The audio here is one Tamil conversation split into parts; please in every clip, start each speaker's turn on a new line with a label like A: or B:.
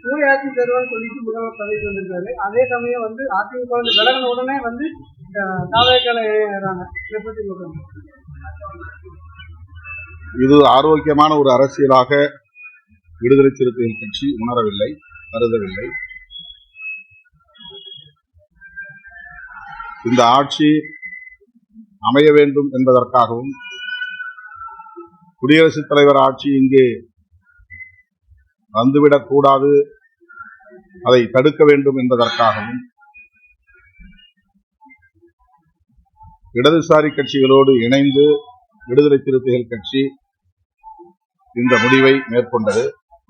A: சூரியாட்சி தருவான்னு சொல்லிட்டு முதல்வர் பதவி வந்திருக்காரு. அதே சமயம் அதிமுக விலகின உடனே தாவேக்கால இணையறாங்க. இதை பத்தி சொல்றாங்க.
B: இது ஆரோக்கியமான ஒரு அரசியலாக விடுதலை சிறுத்தைகள் கட்சி உணரவில்லை, கருதவில்லை. இந்த ஆட்சி அமைய வேண்டும் என்பதற்காகவும் குடியரசுத் தலைவர் ஆட்சி இங்கே வந்துவிடக் கூடாது, அதை தடுக்க வேண்டும் என்பதற்காகவும் இடதுசாரி கட்சிகளோடு இணைந்து விடுதலை சிறுத்தைகள் கட்சி இந்த முடிவை மேற்கொண்டது.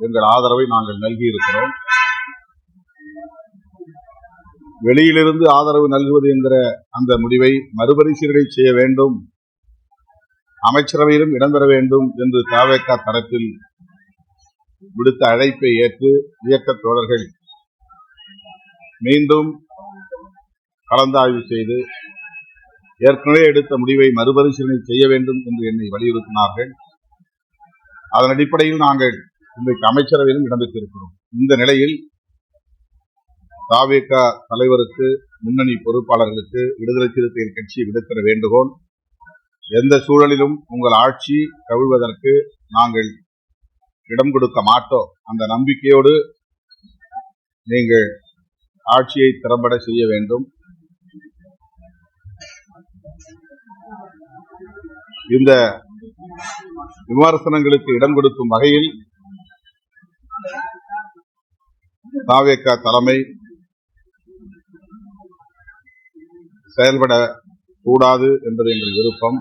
B: எங்கள் ஆதரவை நாங்கள் நல்கியிருக்கிறோம். வெளியிலிருந்து ஆதரவு நல்குவது என்கிற அந்த முடிவை மறுபரிசீலனை செய்ய வேண்டும், அமைச்சரவையிலும் இடம்பெற வேண்டும் என்று தவேகா தரப்பில் விடுத்த அழைப்பை ஏற்று இயக்க தோழர்கள் மீண்டும் கலந்தாய்வு செய்து ஏற்கனவே எடுத்த முடிவை மறுபரிசீலனை செய்ய வேண்டும் என்று என்னை வலியுறுத்தினார்கள். அதன் அடிப்படையில் நாங்கள் இன்றைக்கு அமைச்சரவையிலும் இடம்பெற்றிருக்கிறோம். இந்த நிலையில் தவேகா தலைவருக்கு, முன்னணி பொறுப்பாளர்களுக்கு விடுதலை சிறுத்தைகள் கட்சி விடுக்கிற வேண்டுகோள், எந்த சூழலிலும் உங்கள் ஆட்சி கவிழ்வதற்கு நாங்கள் இடம் கொடுக்க மாட்டோம். அந்த நம்பிக்கையோடு நீங்கள் ஆட்சியை திறம்பட செய்ய வேண்டும். இந்த விமர்சனங்களுக்கு இடம் கொடுக்கும் வகையில் தவேகா தலைமை செயல்பட கூடாது என்பது எங்கள் விருப்பம்.